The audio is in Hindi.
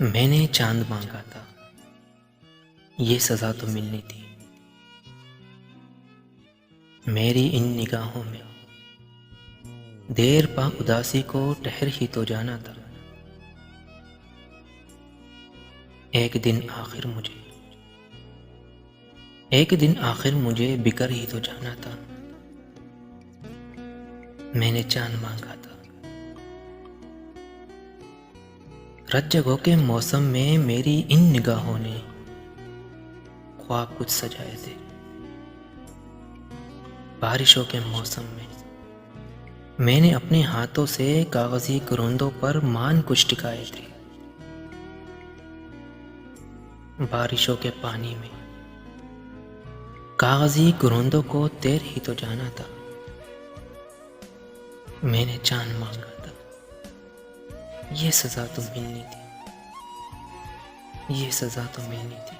मैंने चांद मांगा था, ये सजा तो मिलनी थी। मेरी इन निगाहों में देर पा उदासी को ठहर ही तो जाना था। एक दिन आखिर मुझे बिकर ही तो जाना था। मैंने चांद मांगा था। रत जगहों के मौसम में मेरी इन निगाहों ने ख्वाब कुछ सजाए थे। बारिशों के मौसम में मैंने अपने हाथों से कागजी कुरुंदों पर मान कुछ टिकाए थे। बारिशों के पानी में कागजी कुरुंदों को तैर ही तो जाना था। मैंने चांद मांगा था, ये सजा तो मिलनी थी। ये सजा तो मिलनी थी।